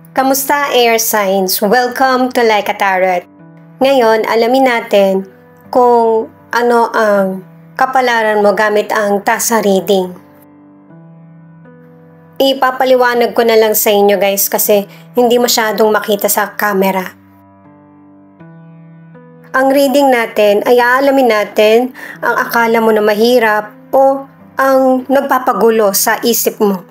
Kamusta air signs? Welcome to Like a Tarot. Ngayon, alamin natin kung ano ang kapalaran mo gamit ang tasa reading. Ipapaliwanag ko na lang sa inyo guys kasi hindi masyadong makita sa camera. Ang reading natin ay aalamin natin ang akala mo na mahirap o ang nagpapagulo sa isip mo.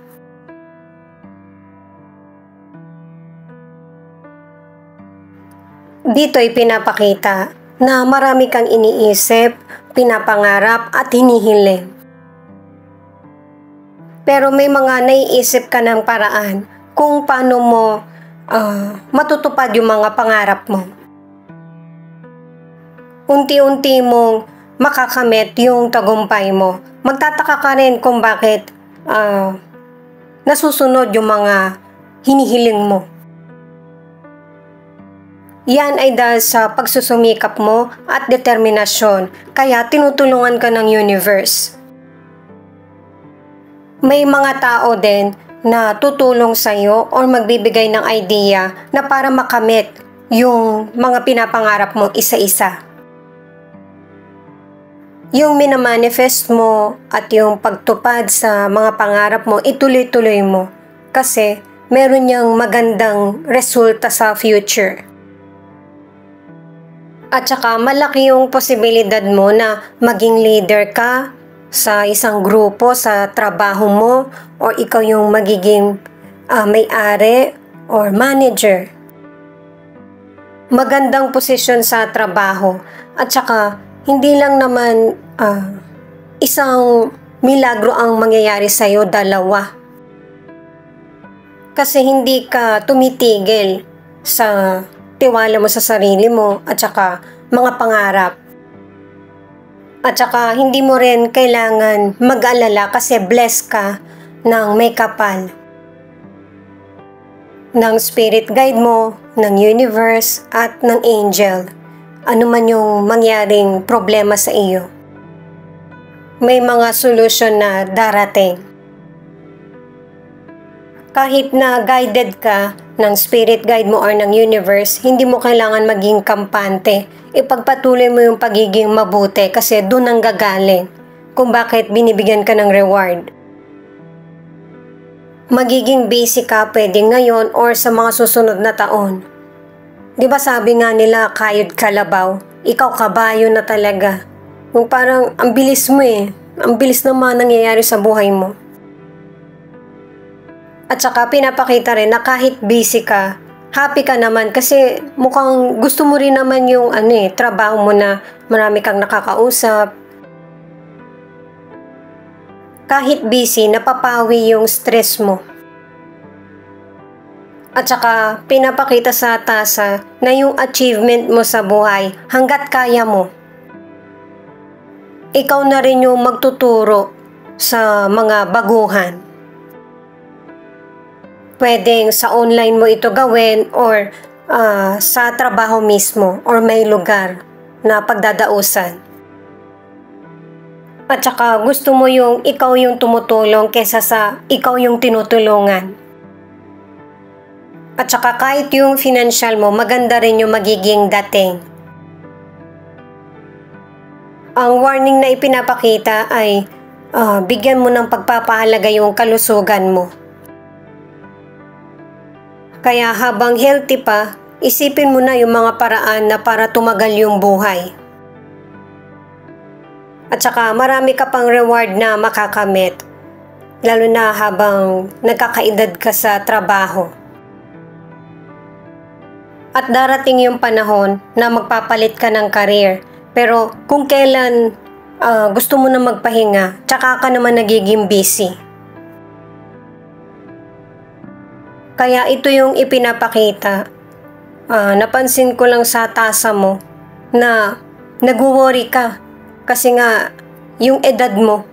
Dito ay pinapakita na marami kang iniisip, pinapangarap at hinihiling. Pero may mga naiisip ka ng paraan kung paano mo matutupad yung mga pangarap mo. Unti-unti mong makakamit yung tagumpay mo. Magtataka ka rin kung bakit nasusunod yung mga hinihiling mo. Yan ay dahil sa pagsusumikap mo at determinasyon, kaya tinutulungan ka ng universe. May mga tao din na tutulong sa iyo o magbibigay ng idea na para makamit yung mga pinapangarap mo isa-isa. Yung minamanifest mo at yung pagtupad sa mga pangarap mo, ituloy-tuloy mo kasi meron niyang magandang resulta sa future. At saka malaki yung posibilidad mo na maging leader ka sa isang grupo, sa trabaho mo, o ikaw yung magiging may-ari or manager. Magandang posisyon sa trabaho. At saka hindi lang naman isang milagro ang mangyayari sa'yo, dalawa. Kasi hindi ka tumitigil sa tiwala mo sa sarili mo at saka mga pangarap. At saka hindi mo rin kailangan mag-alala kasi blessed ka ng may kapal. Ng spirit guide mo, ng universe at ng angel. Ano man yung mangyaring problema sa iyo. May mga solusyon na darating. Kahit na guided ka ng spirit guide mo or ng universe, hindi mo kailangan maging kampante. Ipagpatuloy mo yung pagiging mabuti kasi doon ang gagaling kung bakit binibigyan ka ng reward. Magiging busy ka pwede ngayon or sa mga susunod na taon. Di ba sabi nga nila, kayod kalabaw, ikaw kabayo na talaga. Yung parang ang bilis mo ang bilis naman nangyayari sa buhay mo. At saka pinapakita rin na kahit busy ka, happy ka naman kasi mukhang gusto mo rin naman yung trabaho mo na marami kang nakakausap. Kahit busy, napapawi yung stress mo. At saka pinapakita sa tasa na yung achievement mo sa buhay hanggat kaya mo. Ikaw na rin yung magtuturo sa mga baguhan. Pwedeng sa online mo ito gawin or sa trabaho mismo or may lugar na pagdadausan. At saka gusto mo yung ikaw yung tumutulong kesa sa ikaw yung tinutulungan. At saka kahit yung financial mo, maganda rin yung magiging dating. Ang warning na ipinapakita ay bigyan mo ng pagpapahalaga yung kalusugan mo. Kaya habang healthy pa, isipin mo na yung mga paraan na para tumagal yung buhay. At saka marami ka pang reward na makakamit, lalo na habang nagkakaedad ka sa trabaho. At darating yung panahon na magpapalit ka ng career, pero kung kailan gusto mo na magpahinga, tsaka ka naman nagiging busy. Kaya ito yung ipinapakita. Napansin ko lang sa tasa mo na nag-worry ka kasi nga yung edad mo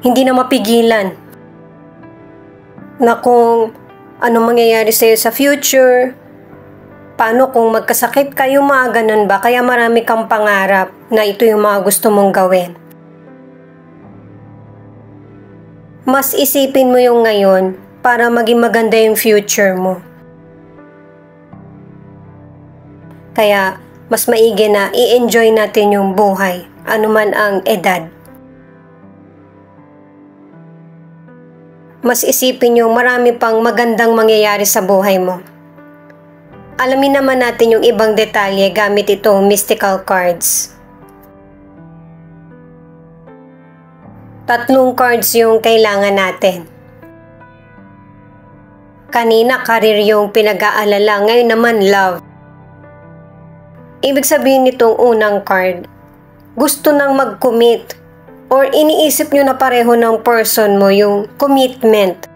hindi na mapigilan na kung ano mangyayari sa'yo sa future, paano kung magkasakit ka, yung mga ganun ba. Kaya marami kang pangarap na ito yung mga gusto mong gawin. Mas isipin mo yung ngayon para maging maganda yung future mo. Kaya mas maigi na i-enjoy natin yung buhay, anuman ang edad. Mas isipin yung marami pang magandang mangyayari sa buhay mo. Alamin naman natin yung ibang detalye gamit itong mystical cards. 3 cards yung kailangan natin. Kanina career yung pinag-aalala, ngayon naman love. Ibig sabihin nitong unang card, gusto nang mag-commit or iniisip nyo na pareho ng person mo yung commitment.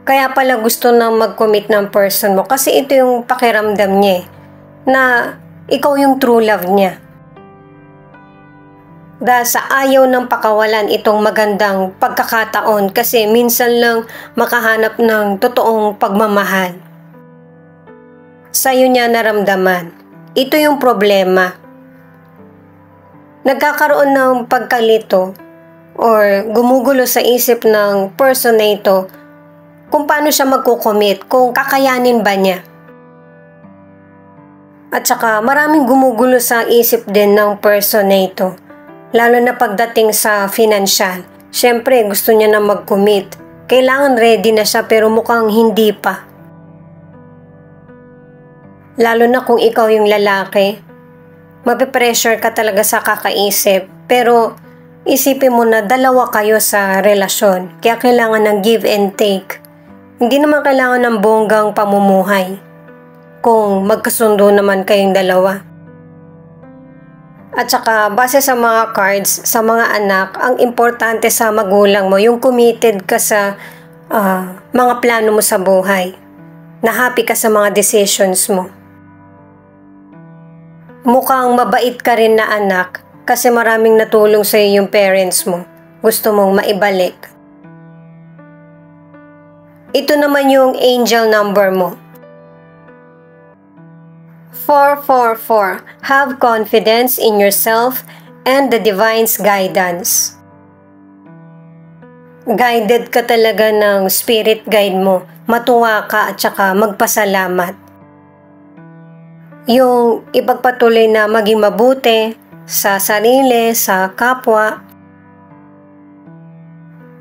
Kaya pala gusto nang mag-commit ng person mo kasi ito yung pakiramdam niya na ikaw yung true love niya. Dahil sa ayaw ng pakawalan itong magandang pagkakataon kasi minsan lang makahanap ng totoong pagmamahal. Sa'yo niya naramdaman. Ito yung problema. Nagkakaroon ng pagkalito or gumugulo sa isip ng person na ito kung paano siya magkukomit, kung kakayanin ba niya. At saka maraming gumugulo sa isip din ng person na ito. Lalo na pagdating sa financial. Siyempre, gusto niya na mag-commit. Kailangan ready na siya pero mukhang hindi pa. Lalo na kung ikaw yung lalaki, mapipressure ka talaga sa kakaisip. Pero isipin mo na dalawa kayo sa relasyon. Kaya kailangan ng give and take. Hindi naman kailangan ng bonggang pamumuhay. Kung magkasundo naman kayong dalawa. At saka, base sa mga cards, sa mga anak, ang importante sa magulang mo, yung committed ka sa mga plano mo sa buhay. Na happy ka sa mga decisions mo. Mukhang mabait ka rin na anak kasi maraming natulong sa iyo yung parents mo. Gusto mong maibalik. Ito naman yung angel number mo. 444. Have confidence in yourself and the divine's guidance. Guided ka talaga ng spirit guide mo. Matuwa ka at saka magpasalamat. Yung ipagpatuloy na maging mabuti sa sarili, sa kapwa.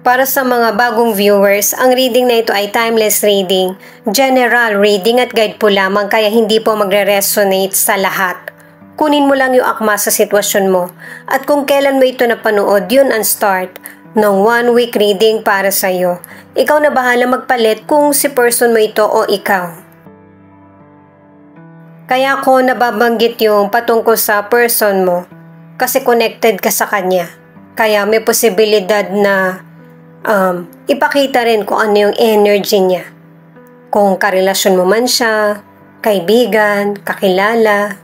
Para sa mga bagong viewers, ang reading na ito ay timeless reading, general reading at guide po lamang kaya hindi po magre-resonate sa lahat. Kunin mo lang yung akma sa sitwasyon mo at kung kailan mo ito napanood, yun ang start ng 1 week reading para sa iyo. Ikaw na bahala magpalit kung si person mo ito o ikaw. Kaya ko nababanggit yung patungkol sa person mo kasi connected ka sa kanya. Kaya may posibilidad na ipakita rin kung ano yung energy niya. Kung karelasyon mo man siya, kaibigan, kakilala.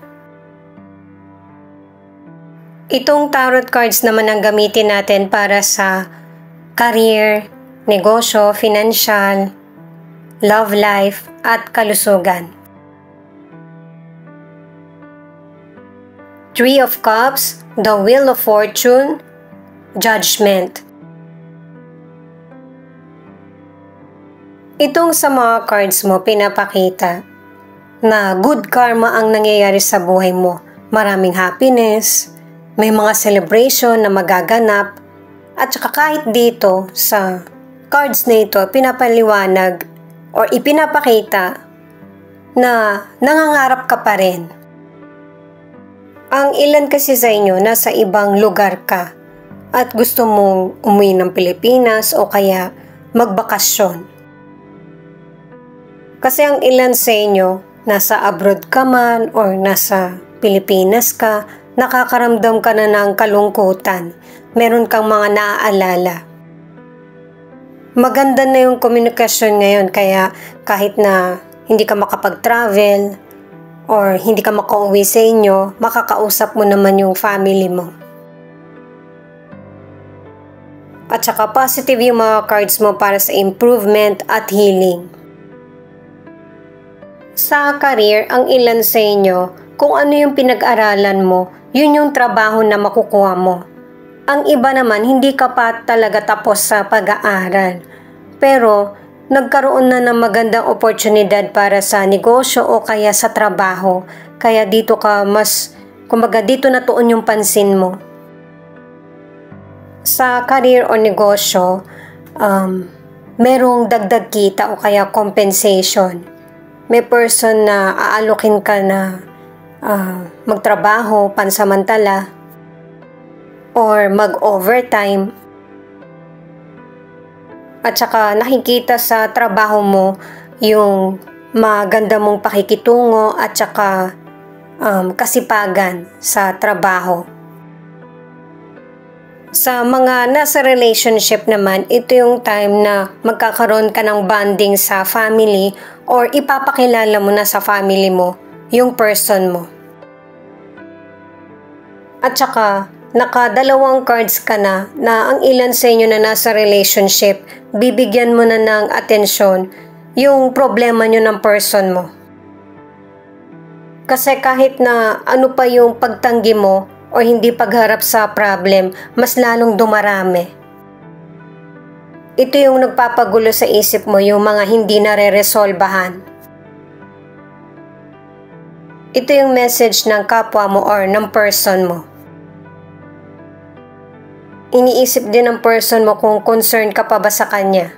Itong tarot cards naman ang gamitin natin para sa career, negosyo, financial, love life, at kalusugan. 3 of Cups, the Wheel of Fortune, Judgment. Itong sa mga cards mo pinapakita na good karma ang nangyayari sa buhay mo. Maraming happiness, may mga celebration na magaganap, at saka kahit dito sa cards na ito pinapaliwanag or ipinapakita na nangangarap ka pa rin. Ang ilan kasi sa inyo nasa ibang lugar ka at gusto mong umuwi ng Pilipinas o kaya magbakasyon. Kasi ang ilan sa inyo, nasa abroad ka man or nasa Pilipinas ka, nakakaramdam ka na ng kalungkutan. Meron kang mga naaalala. Maganda na yung komunikasyon ngayon kaya kahit na hindi ka makapag-travel or hindi ka makauwi sa inyo, makakausap mo naman yung family mo. At saka positive yung mga cards mo para sa improvement at healing. Sa career, ang ilan sa inyo, kung ano yung pinag-aralan mo, yun yung trabaho na makukuha mo. Ang iba naman, hindi ka pa talaga tapos sa pag-aaral. Pero, nagkaroon na ng magandang oportunidad para sa negosyo o kaya sa trabaho. Kaya dito ka mas, kumbaga dito natuon yung pansin mo. Sa career o negosyo, merong dagdag kita o kaya compensation. May person na aalokin ka na magtrabaho pansamantala or mag-overtime. At saka nakikita sa trabaho mo yung maganda mong pakikitungo at saka kasipagan sa trabaho. Sa mga nasa relationship naman, ito yung time na magkakaroon ka ng bonding sa family or ipapakilala mo na sa family mo yung person mo. At saka, nakadalawang cards ka na ang ilan sa inyo na nasa relationship, bibigyan mo na ng atensyon yung problema nyo ng person mo. Kasi kahit na ano pa yung pagtanggi mo o hindi pagharap sa problem, mas lalong dumarami. Ito yung nagpapagulo sa isip mo, yung mga hindi nare-resolbahan. Ito yung message ng kapwa mo or ng person mo. Iniisip din ng person mo kung concerned ka pa ba sa kanya.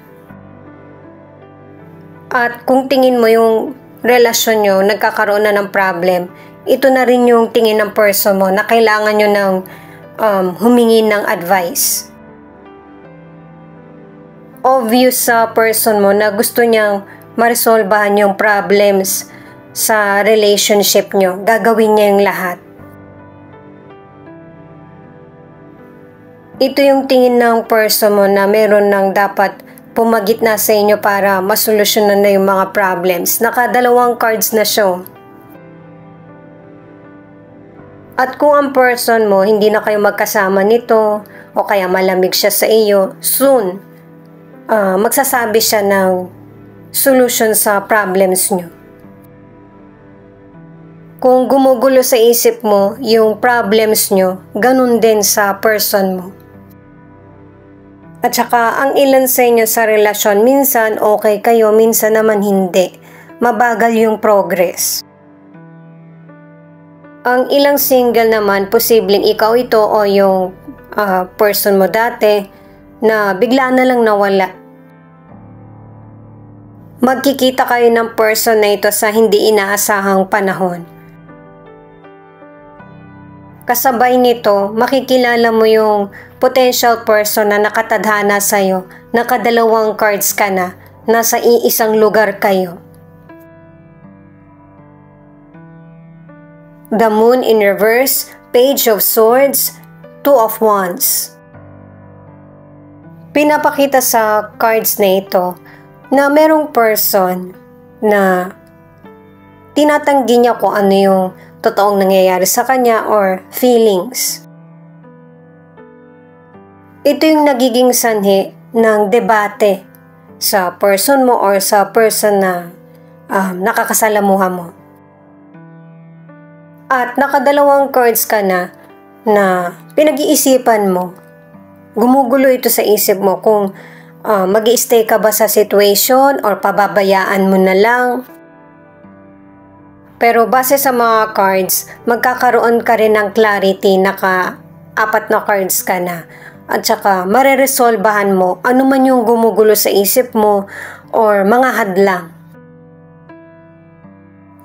At kung tingin mo yung relasyon nyo nagkakaroon na ng problem, ito na rin yung tingin ng person mo na kailangan nyo ng humingi ng advice. Obvious sa person mo na gusto niyang maresolbahan yung problems sa relationship nyo. Gagawin niya yung lahat. Ito yung tingin ng person mo na meron ng dapat pumagitna sa inyo para masolusyonan na yung mga problems. Nakadalawang cards na siya. At kung ang person mo hindi na kayo magkasama nito o kaya malamig siya sa iyo, soon magsasabi siya ng solution sa problems nyo. Kung gumugulo sa isip mo yung problems nyo, ganun din sa person mo. At saka, ang ilan sa inyo sa relasyon, minsan okay kayo, minsan naman hindi. Mabagal yung progress. Ang ilang single naman, posibleng ikaw ito o yung person mo dati na bigla na lang nawala. Magkikita kayo ng person na ito sa hindi inaasahang panahon. Kasabay nito, makikilala mo yung potential person na nakatadhana sa'yo, nakadalawang cards ka na, nasa iisang lugar kayo. The Moon in reverse, Page of Swords, Two of Wands. Pinapakita sa cards na ito na merong person na tinatanggi niya kung ano yung totoong nangyayari sa kanya or feelings. Ito yung nagiging sanhi ng debate sa person mo or sa person na nakakasalamuha mo. At nakadalawang cards ka na pinag-iisipan mo. Gumugulo ito sa isip mo kung mag-i-stay ka ba sa situation or pababayaan mo na lang. Pero base sa mga cards, magkakaroon ka rin ng clarity, naka-4 na cards ka na. At saka mareresolbahan mo ano man yung gumugulo sa isip mo or mga hadlang.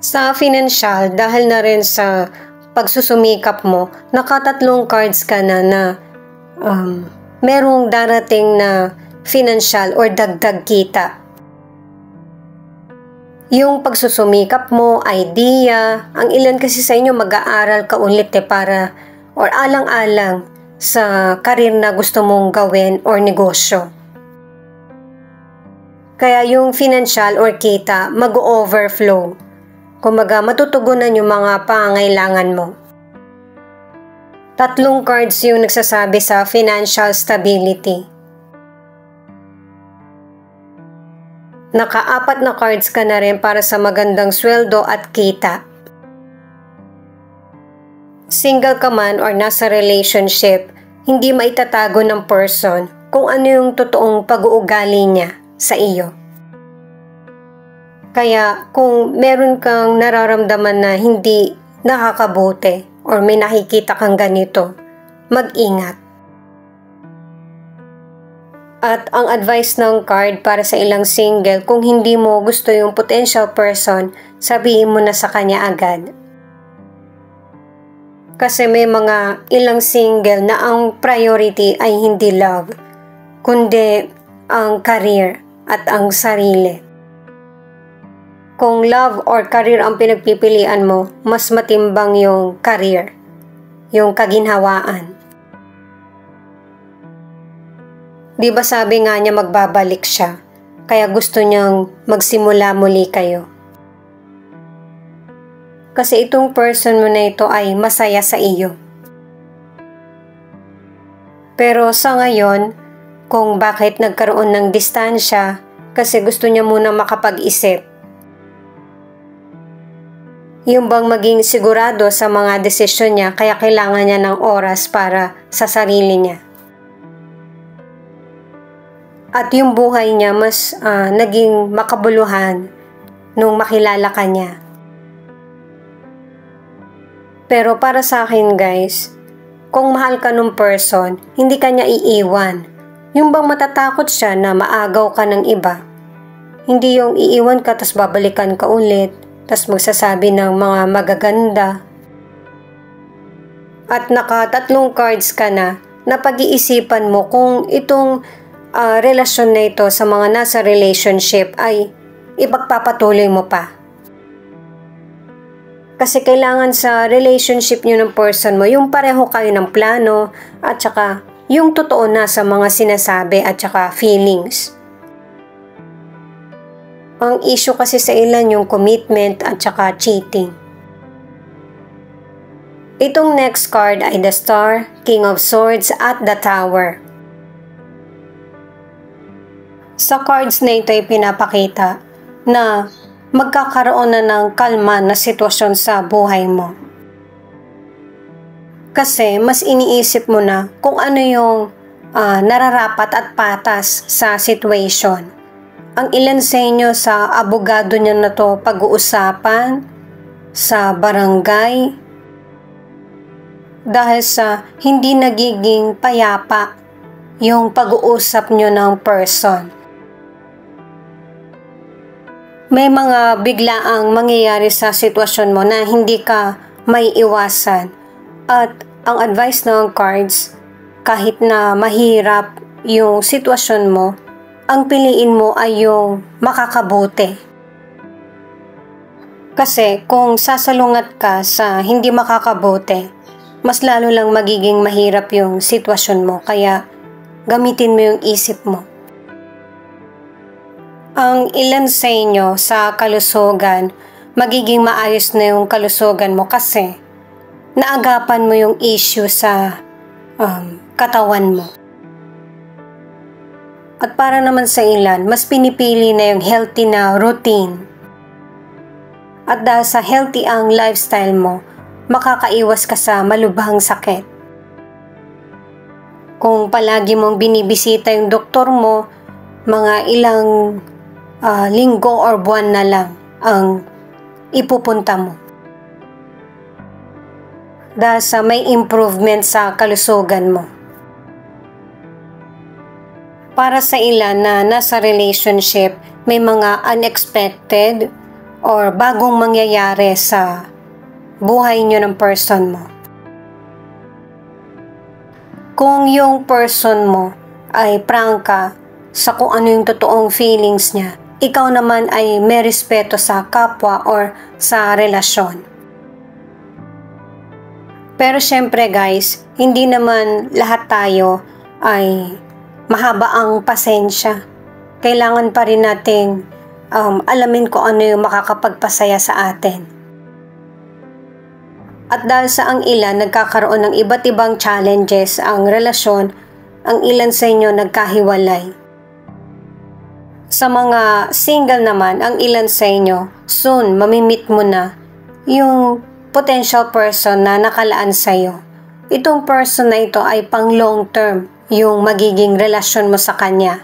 Sa financial, dahil na rin sa pagsusumikap mo, nakatatlong cards ka na merong darating na financial or dagdag kita. Yung pagsusumikap mo, idea, ang ilan kasi sa inyo mag-aaral ka ulit para or alang-alang sa karir na gusto mong gawin or negosyo. Kaya yung financial or kita mag-overflow. Kumbaga matutugunan yung mga pangangailangan mo. 3 cards yung nagsasabi sa financial stability. Naka-4 na cards ka na rin para sa magandang sweldo at kita. Single ka man or nasa relationship, hindi maitatago ng person kung ano yung totoong pag-uugali niya sa iyo. Kaya kung meron kang nararamdaman na hindi nakakabuti or may nakikita kang ganito, mag-ingat. At ang advice ng card para sa ilang single, kung hindi mo gusto yung potential person, sabihin mo na sa kanya agad. Kasi may mga ilang single na ang priority ay hindi love, kundi ang career at ang sarili. Kung love or career ang pinagpipilian mo, mas matimbang yung career, yung kaginhawaan. Di ba sabi nga niya magbabalik siya, kaya gusto niyang magsimula muli kayo. Kasi itong person mo na ito ay masaya sa iyo. Pero sa ngayon, kung bakit nagkaroon ng distansya, kasi gusto niya muna makapag-isip. Yung bang maging sigurado sa mga desisyon niya, kaya kailangan niya ng oras para sa sarili niya. At yung buhay niya mas naging makabuluhan nung makilala ka niya. Pero para sa akin guys, kung mahal ka nung person, hindi ka niya iiwan. Yung bang matatakot siya na maagaw ka ng iba. Hindi yung iiwan ka tas babalikan ka ulit, tas magsasabi ng mga magaganda. At naka-3 cards ka na pag-iisipan mo kung itong relasyon na ito sa mga nasa relationship ay ipagpapatuloy mo pa. Kasi kailangan sa relationship nyo ng person mo, yung pareho kayo ng plano at saka yung totoo na sa mga sinasabi at saka feelings. Ang issue kasi sa ilan yung commitment at saka cheating. Itong next card ay the Star, King of Swords at the Tower. Sa cards na ito ay pinapakita na magkakaroon na ng kalma na sitwasyon sa buhay mo. Kasi mas iniisip mo na kung ano yung nararapat at patas sa situation. Ang ilan sa inyo sa abogado niyo na to pag-uusapan sa barangay dahil sa hindi nagiging payapa yung pag-uusap niyo ng person. May mga biglaang mangyayari sa sitwasyon mo na hindi ka may iwasan. At ang advice ng cards, kahit na mahirap yung sitwasyon mo, ang piliin mo ay yung makakabuti. Kasi kung sasalungat ka sa hindi makakabuti, mas lalo lang magiging mahirap yung sitwasyon mo. Kaya gamitin mo yung isip mo. Ang ilan sa inyo sa kalusugan, magiging maayos na yung kalusugan mo kasi naagapan mo yung issue sa katawan mo. At para naman sa ilan, mas pinipili na yung healthy na routine. At dahil sa healthy ang lifestyle mo, makakaiwas ka sa malubhang sakit. Kung palagi mong binibisita yung doktor mo, mga ilang linggo or buwan na lang ang ipupunta mo. Dahil sa may improvement sa kalusugan mo. Para sa ilan na nasa relationship, may mga unexpected or bagong mangyayari sa buhay nyo ng person mo. Kung yung person mo ay prangka sa kung ano yung totoong feelings niya, ikaw naman ay may respeto sa kapwa or sa relasyon. Pero syempre guys, hindi naman lahat tayo ay mahaba ang pasensya. Kailangan pa rin nating alamin kung ano yung makakapagpasaya sa atin. At dahil sa ang ilan nagkakaroon ng iba't ibang challenges ang relasyon, ang ilan sa inyo nagkahiwalay. Sa mga single naman, ang ilan sa inyo, soon mamimit mo na yung potential person na nakalaan sa'yo. itong person na ito ay pang long term yung magiging relasyon mo sa kanya.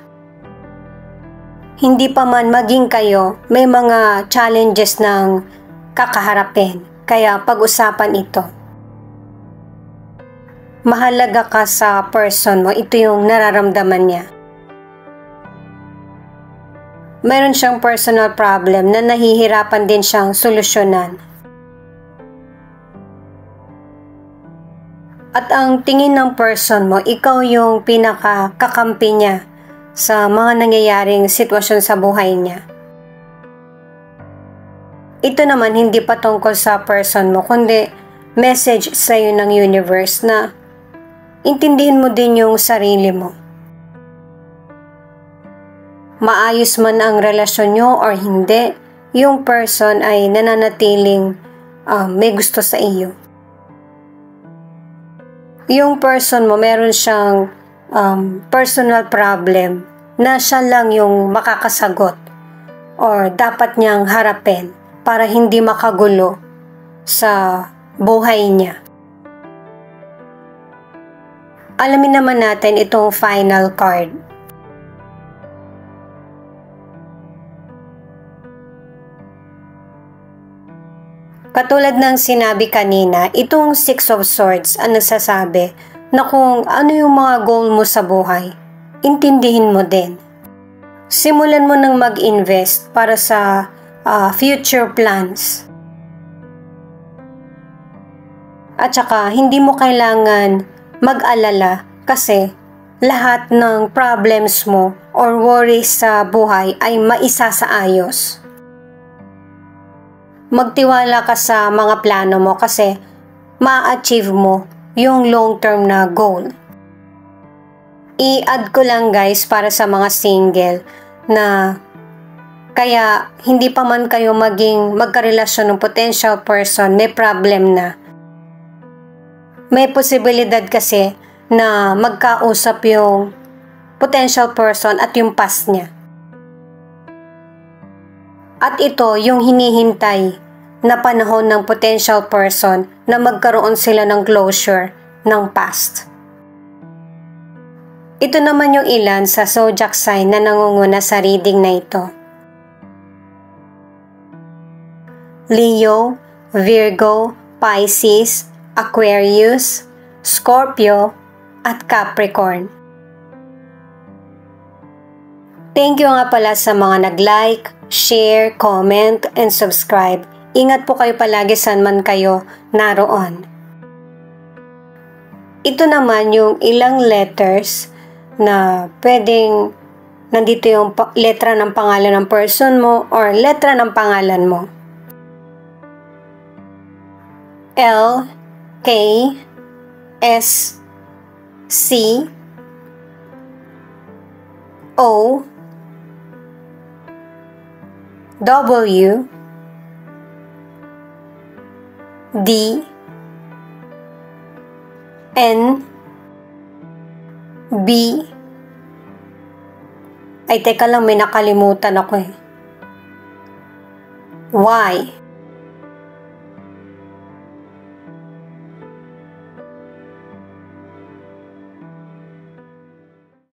Hindi pa man maging kayo, may mga challenges ng kakaharapin. Kaya pag-usapan ito. Mahalaga ka sa person mo, ito yung nararamdaman niya. Meron siyang personal problem na nahihirapan din siyang solusyonan. At ang tingin ng person mo, ikaw yung pinaka-kakampi niya sa mga nangyayaring sitwasyon sa buhay niya. Ito naman hindi pa tungkol sa person mo, kundi message sa iyo ng universe na intindihin mo din yung sarili mo. Maayos man ang relasyon nyo or hindi, yung person ay nananatiling may gusto sa iyo. Yung person mo meron siyang personal problem na siya lang yung makakasagot or dapat niyang harapin para hindi makagulo sa buhay niya. Alamin naman natin itong final card. Katulad ng sinabi kanina, itong Six of Swords ang nagsasabi na kung ano yung mga goal mo sa buhay, intindihin mo din. Simulan mo nang mag-invest para sa future plans. At saka, hindi mo kailangan mag-alala kasi lahat ng problems mo or worries sa buhay ay maisasaayos. Magtiwala ka sa mga plano mo kasi ma-achieve mo yung long-term na goal. I-add ko lang guys para sa mga single na kaya hindi pa man kayo magkarelasyon ng potential person, may problem na. May posibilidad kasi na magkausap yung potential person at yung past niya. At ito yung hinihintay na panahon ng potential person na magkaroon sila ng closure ng past. Ito naman yung ilan sa zodiac sign na nangunguna sa reading na ito. Leo, Virgo, Pisces, Aquarius, Scorpio, at Capricorn. Thank you nga pala sa mga nag-like, share, comment, and subscribe. Ingat po kayo palagi saan man kayo naroon. Ito naman yung ilang letters na pwedeng nandito yung letra ng pangalan ng person mo or letra ng pangalan mo. L, K, S, C, O, W, D, N, B, ay teka lang may nakalimutan ako Y,